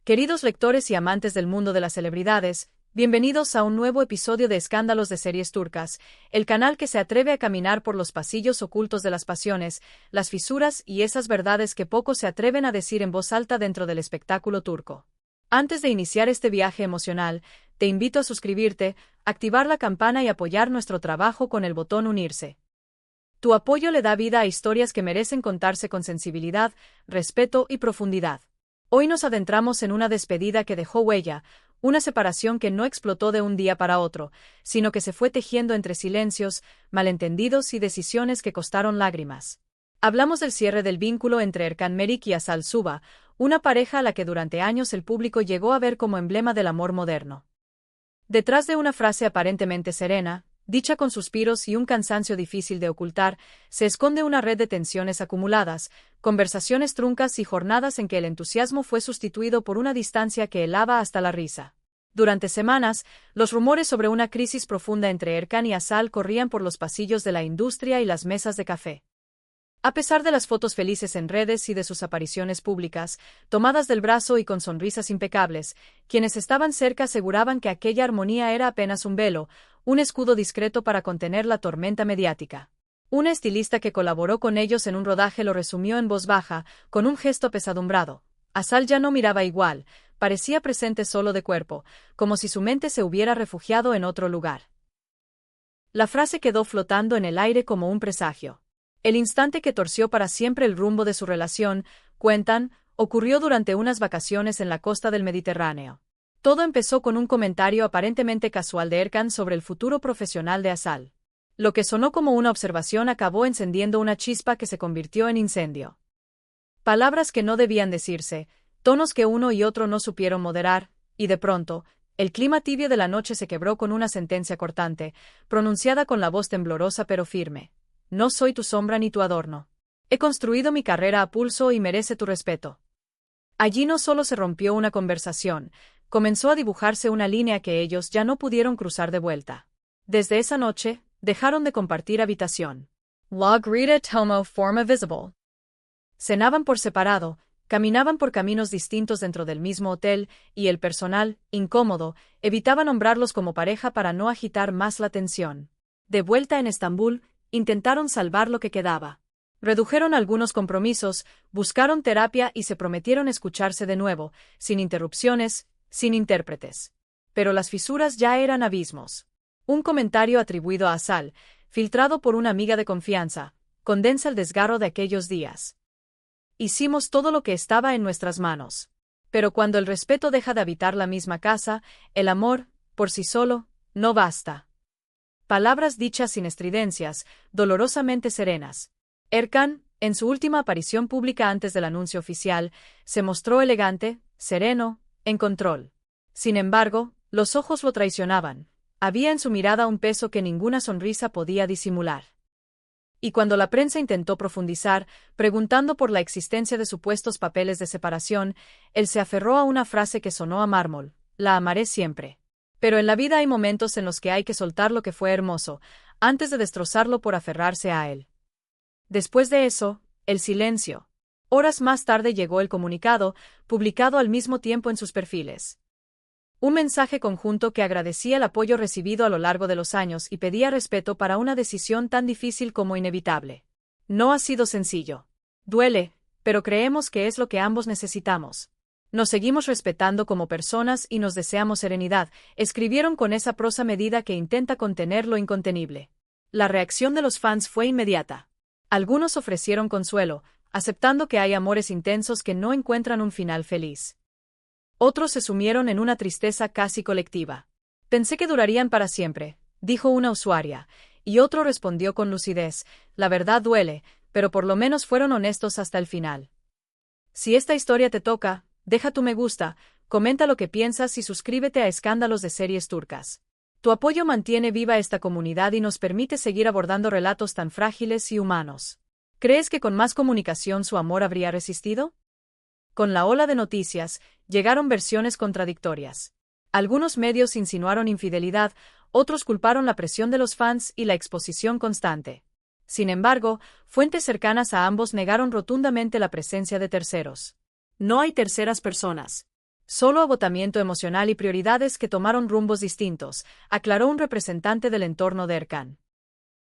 Queridos lectores y amantes del mundo de las celebridades, bienvenidos a un nuevo episodio de Escándalos de Series Turcas, el canal que se atreve a caminar por los pasillos ocultos de las pasiones, las fisuras y esas verdades que pocos se atreven a decir en voz alta dentro del espectáculo turco. Antes de iniciar este viaje emocional, te invito a suscribirte, activar la campana y apoyar nuestro trabajo con el botón unirse. Tu apoyo le da vida a historias que merecen contarse con sensibilidad, respeto y profundidad. Hoy nos adentramos en una despedida que dejó huella, una separación que no explotó de un día para otro, sino que se fue tejiendo entre silencios, malentendidos y decisiones que costaron lágrimas. Hablamos del cierre del vínculo entre Erkan Merik y Asal Suba, una pareja a la que durante años el público llegó a ver como emblema del amor moderno. Detrás de una frase aparentemente serena, dicha con suspiros y un cansancio difícil de ocultar, se esconde una red de tensiones acumuladas, conversaciones truncas y jornadas en que el entusiasmo fue sustituido por una distancia que helaba hasta la risa. Durante semanas, los rumores sobre una crisis profunda entre Erkan y Asal corrían por los pasillos de la industria y las mesas de café. A pesar de las fotos felices en redes y de sus apariciones públicas, tomadas del brazo y con sonrisas impecables, quienes estaban cerca aseguraban que aquella armonía era apenas un velo, un escudo discreto para contener la tormenta mediática. Una estilista que colaboró con ellos en un rodaje lo resumió en voz baja, con un gesto apesadumbrado. Asal ya no miraba igual, parecía presente solo de cuerpo, como si su mente se hubiera refugiado en otro lugar. La frase quedó flotando en el aire como un presagio. El instante que torció para siempre el rumbo de su relación, cuentan, ocurrió durante unas vacaciones en la costa del Mediterráneo. Todo empezó con un comentario aparentemente casual de Erkan sobre el futuro profesional de Asal. Lo que sonó como una observación acabó encendiendo una chispa que se convirtió en incendio. Palabras que no debían decirse, tonos que uno y otro no supieron moderar, y de pronto, el clima tibio de la noche se quebró con una sentencia cortante, pronunciada con la voz temblorosa pero firme. No soy tu sombra ni tu adorno. He construido mi carrera a pulso y merece tu respeto. Allí no solo se rompió una conversación, comenzó a dibujarse una línea que ellos ya no pudieron cruzar de vuelta. Desde esa noche, dejaron de compartir habitación. Lagrita tomo forma visible. Cenaban por separado, caminaban por caminos distintos dentro del mismo hotel, y el personal, incómodo, evitaba nombrarlos como pareja para no agitar más la tensión. De vuelta en Estambul, intentaron salvar lo que quedaba. Redujeron algunos compromisos, buscaron terapia y se prometieron escucharse de nuevo, sin interrupciones, sin intérpretes. Pero las fisuras ya eran abismos. Un comentario atribuido a Asal, filtrado por una amiga de confianza, condensa el desgarro de aquellos días. Hicimos todo lo que estaba en nuestras manos. Pero cuando el respeto deja de habitar la misma casa, el amor, por sí solo, no basta. Palabras dichas sin estridencias, dolorosamente serenas. Erkan, en su última aparición pública antes del anuncio oficial, se mostró elegante, sereno, en control. Sin embargo, los ojos lo traicionaban. Había en su mirada un peso que ninguna sonrisa podía disimular. Y cuando la prensa intentó profundizar, preguntando por la existencia de supuestos papeles de separación, él se aferró a una frase que sonó a mármol: la amaré siempre. Pero en la vida hay momentos en los que hay que soltar lo que fue hermoso, antes de destrozarlo por aferrarse a él. Después de eso, el silencio. Horas más tarde llegó el comunicado, publicado al mismo tiempo en sus perfiles. Un mensaje conjunto que agradecía el apoyo recibido a lo largo de los años y pedía respeto para una decisión tan difícil como inevitable. No ha sido sencillo. Duele, pero creemos que es lo que ambos necesitamos. Nos seguimos respetando como personas y nos deseamos serenidad, escribieron con esa prosa medida que intenta contener lo incontenible. La reacción de los fans fue inmediata. Algunos ofrecieron consuelo, aceptando que hay amores intensos que no encuentran un final feliz. Otros se sumieron en una tristeza casi colectiva. Pensé que durarían para siempre, dijo una usuaria, y otro respondió con lucidez: la verdad duele, pero por lo menos fueron honestos hasta el final. Si esta historia te toca, deja tu me gusta, comenta lo que piensas y suscríbete a Escándalos de Series Turcas. Tu apoyo mantiene viva esta comunidad y nos permite seguir abordando relatos tan frágiles y humanos. ¿Crees que con más comunicación su amor habría resistido? Con la ola de noticias, llegaron versiones contradictorias. Algunos medios insinuaron infidelidad, otros culparon la presión de los fans y la exposición constante. Sin embargo, fuentes cercanas a ambos negaron rotundamente la presencia de terceros. No hay terceras personas. Solo agotamiento emocional y prioridades que tomaron rumbos distintos, aclaró un representante del entorno de Erkan.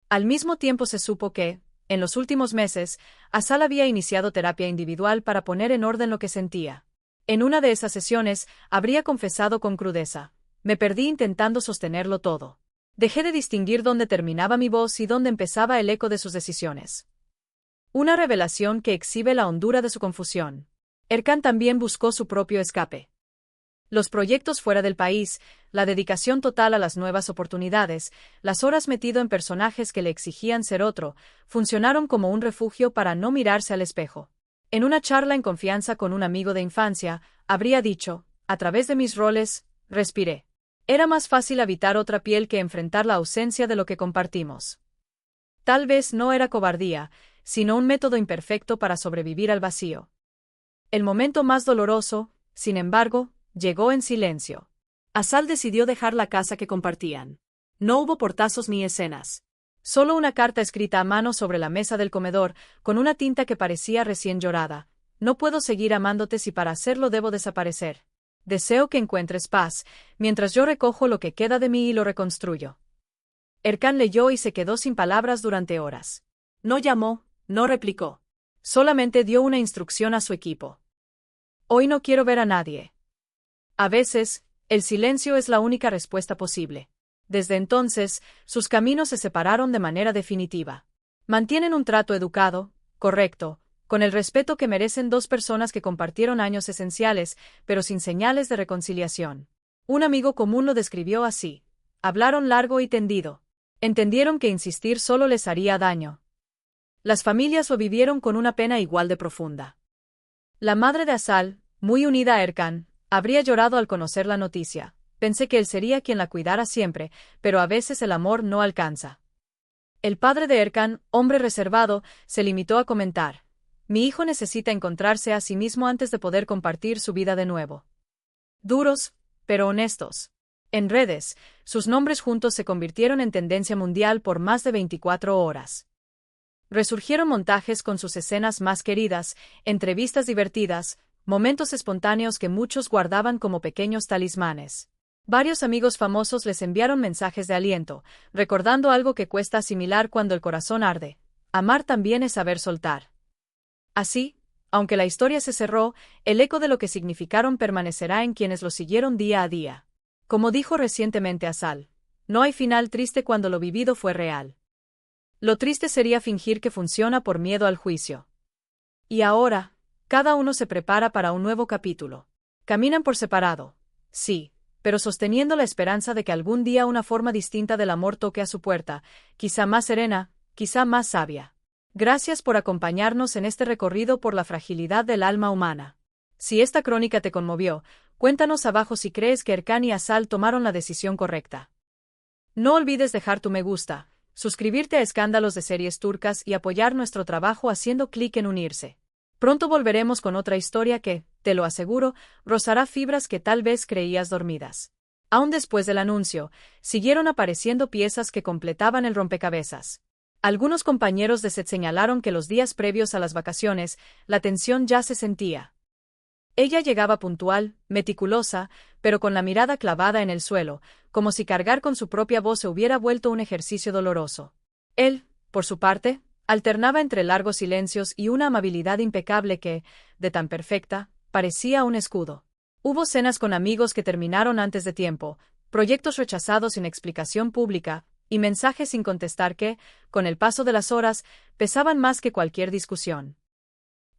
Al mismo tiempo se supo que, en los últimos meses, Asal había iniciado terapia individual para poner en orden lo que sentía. En una de esas sesiones, habría confesado con crudeza: me perdí intentando sostenerlo todo. Dejé de distinguir dónde terminaba mi voz y dónde empezaba el eco de sus decisiones. Una revelación que exhibe la hondura de su confusión. Erkan también buscó su propio escape. Los proyectos fuera del país, la dedicación total a las nuevas oportunidades, las horas metido en personajes que le exigían ser otro, funcionaron como un refugio para no mirarse al espejo. En una charla en confianza con un amigo de infancia, habría dicho: a través de mis roles, respiré. Era más fácil habitar otra piel que enfrentar la ausencia de lo que compartimos. Tal vez no era cobardía, sino un método imperfecto para sobrevivir al vacío. El momento más doloroso, sin embargo, llegó en silencio. Asal decidió dejar la casa que compartían. No hubo portazos ni escenas. Solo una carta escrita a mano sobre la mesa del comedor, con una tinta que parecía recién llorada. No puedo seguir amándote si para hacerlo debo desaparecer. Deseo que encuentres paz, mientras yo recojo lo que queda de mí y lo reconstruyo. Erkan leyó y se quedó sin palabras durante horas. No llamó, no replicó. Solamente dio una instrucción a su equipo. Hoy no quiero ver a nadie. A veces, el silencio es la única respuesta posible. Desde entonces, sus caminos se separaron de manera definitiva. Mantienen un trato educado, correcto, con el respeto que merecen dos personas que compartieron años esenciales, pero sin señales de reconciliación. Un amigo común lo describió así: hablaron largo y tendido. Entendieron que insistir solo les haría daño. Las familias lo vivieron con una pena igual de profunda. La madre de Asal, muy unida a Erkan, habría llorado al conocer la noticia. Pensé que él sería quien la cuidara siempre, pero a veces el amor no alcanza. El padre de Erkan, hombre reservado, se limitó a comentar: mi hijo necesita encontrarse a sí mismo antes de poder compartir su vida de nuevo. Duros, pero honestos. En redes, sus nombres juntos se convirtieron en tendencia mundial por más de 24 horas. Resurgieron montajes con sus escenas más queridas, entrevistas divertidas, momentos espontáneos que muchos guardaban como pequeños talismanes. Varios amigos famosos les enviaron mensajes de aliento, recordando algo que cuesta asimilar cuando el corazón arde: amar también es saber soltar. Así, aunque la historia se cerró, el eco de lo que significaron permanecerá en quienes lo siguieron día a día. Como dijo recientemente Asal: no hay final triste cuando lo vivido fue real. Lo triste sería fingir que funciona por miedo al juicio. Y ahora, cada uno se prepara para un nuevo capítulo. Caminan por separado, sí, pero sosteniendo la esperanza de que algún día una forma distinta del amor toque a su puerta, quizá más serena, quizá más sabia. Gracias por acompañarnos en este recorrido por la fragilidad del alma humana. Si esta crónica te conmovió, cuéntanos abajo si crees que Erkan y Asal tomaron la decisión correcta. No olvides dejar tu me gusta, suscribirte a Escándalos de Series Turcas y apoyar nuestro trabajo haciendo clic en unirse. Pronto volveremos con otra historia que, te lo aseguro, rozará fibras que tal vez creías dormidas. Aún después del anuncio, siguieron apareciendo piezas que completaban el rompecabezas. Algunos compañeros de set señalaron que los días previos a las vacaciones, la tensión ya se sentía. Ella llegaba puntual, meticulosa, pero con la mirada clavada en el suelo, como si cargar con su propia voz se hubiera vuelto un ejercicio doloroso. Él, por su parte, alternaba entre largos silencios y una amabilidad impecable que, de tan perfecta, parecía un escudo. Hubo cenas con amigos que terminaron antes de tiempo, proyectos rechazados sin explicación pública, y mensajes sin contestar que, con el paso de las horas, pesaban más que cualquier discusión.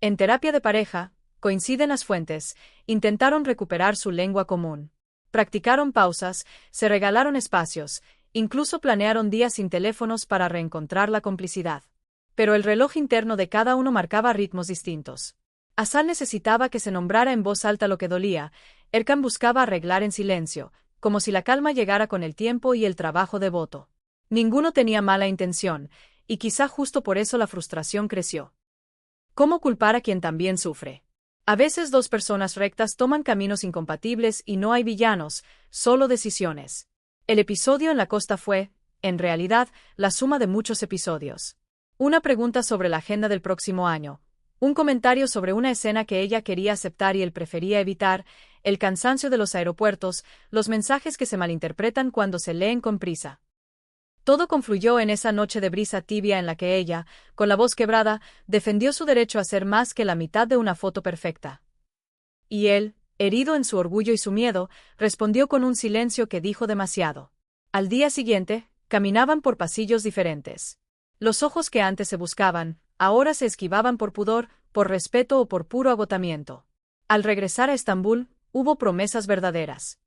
En terapia de pareja, coinciden las fuentes, intentaron recuperar su lengua común. Practicaron pausas, se regalaron espacios, incluso planearon días sin teléfonos para reencontrar la complicidad. Pero el reloj interno de cada uno marcaba ritmos distintos. Asal necesitaba que se nombrara en voz alta lo que dolía, Erkan buscaba arreglar en silencio, como si la calma llegara con el tiempo y el trabajo devoto. Ninguno tenía mala intención, y quizá justo por eso la frustración creció. ¿Cómo culpar a quien también sufre? A veces dos personas rectas toman caminos incompatibles y no hay villanos, solo decisiones. El episodio en la costa fue, en realidad, la suma de muchos episodios. Una pregunta sobre la agenda del próximo año, un comentario sobre una escena que ella quería aceptar y él prefería evitar, el cansancio de los aeropuertos, los mensajes que se malinterpretan cuando se leen con prisa. Todo confluyó en esa noche de brisa tibia en la que ella, con la voz quebrada, defendió su derecho a ser más que la mitad de una foto perfecta. Y él, herido en su orgullo y su miedo, respondió con un silencio que dijo demasiado. Al día siguiente, caminaban por pasillos diferentes. Los ojos que antes se buscaban, ahora se esquivaban por pudor, por respeto o por puro agotamiento. Al regresar a Estambul, hubo promesas verdaderas.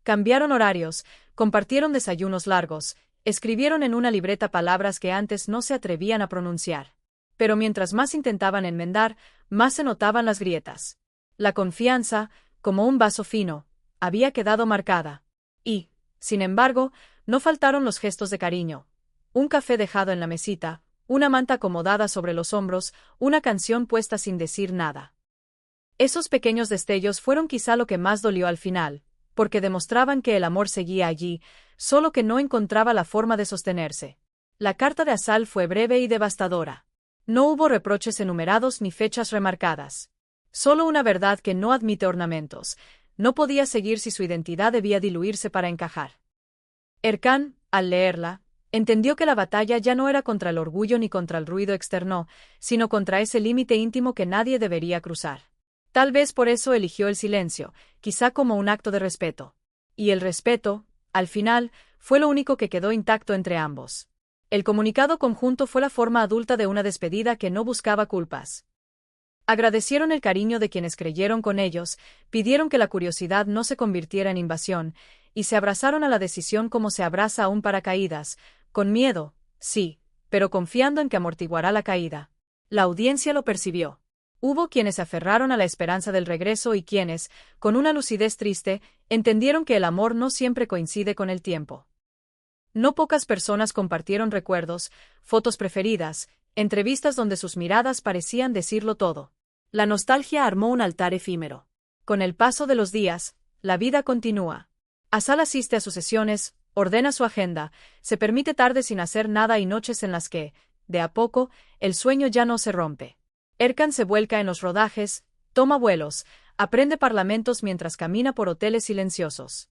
Cambiaron horarios, compartieron desayunos largos, escribieron en una libreta palabras que antes no se atrevían a pronunciar. Pero mientras más intentaban enmendar, más se notaban las grietas. La confianza, como un vaso fino, había quedado marcada. Y, sin embargo, no faltaron los gestos de cariño. Un café dejado en la mesita, una manta acomodada sobre los hombros, una canción puesta sin decir nada. Esos pequeños destellos fueron quizá lo que más dolió al final, porque demostraban que el amor seguía allí, solo que no encontraba la forma de sostenerse. La carta de Asal fue breve y devastadora. No hubo reproches enumerados ni fechas remarcadas. Solo una verdad que no admite ornamentos. No podía seguir si su identidad debía diluirse para encajar. Erkan, al leerla, entendió que la batalla ya no era contra el orgullo ni contra el ruido externo, sino contra ese límite íntimo que nadie debería cruzar. Tal vez por eso eligió el silencio, quizá como un acto de respeto. Y el respeto, al final, fue lo único que quedó intacto entre ambos. El comunicado conjunto fue la forma adulta de una despedida que no buscaba culpas. Agradecieron el cariño de quienes creyeron con ellos, pidieron que la curiosidad no se convirtiera en invasión, y se abrazaron a la decisión como se abraza a un paracaídas, con miedo, sí, pero confiando en que amortiguará la caída. La audiencia lo percibió. Hubo quienes se aferraron a la esperanza del regreso y quienes, con una lucidez triste, entendieron que el amor no siempre coincide con el tiempo. No pocas personas compartieron recuerdos, fotos preferidas, entrevistas donde sus miradas parecían decirlo todo. La nostalgia armó un altar efímero. Con el paso de los días, la vida continúa. Asal asiste a sus sesiones, ordena su agenda, se permite tardes sin hacer nada y noches en las que, de a poco, el sueño ya no se rompe. Erkan se vuelca en los rodajes, toma vuelos, aprende parlamentos mientras camina por hoteles silenciosos.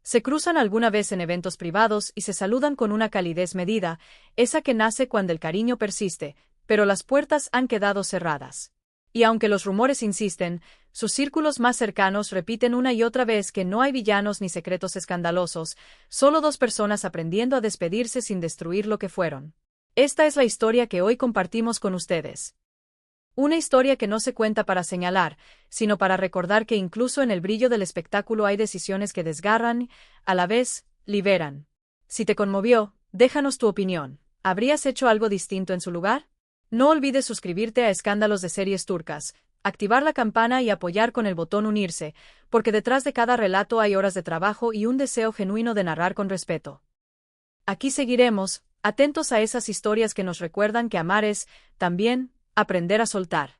Se cruzan alguna vez en eventos privados y se saludan con una calidez medida, esa que nace cuando el cariño persiste, pero las puertas han quedado cerradas. Y aunque los rumores insisten, sus círculos más cercanos repiten una y otra vez que no hay villanos ni secretos escandalosos, solo dos personas aprendiendo a despedirse sin destruir lo que fueron. Esta es la historia que hoy compartimos con ustedes. Una historia que no se cuenta para señalar, sino para recordar que incluso en el brillo del espectáculo hay decisiones que desgarran, a la vez, liberan. Si te conmovió, déjanos tu opinión. ¿Habrías hecho algo distinto en su lugar? No olvides suscribirte a Escándalos de Series Turcas, activar la campana y apoyar con el botón unirse, porque detrás de cada relato hay horas de trabajo y un deseo genuino de narrar con respeto. Aquí seguiremos, atentos a esas historias que nos recuerdan que amar es, también, aprender a soltar.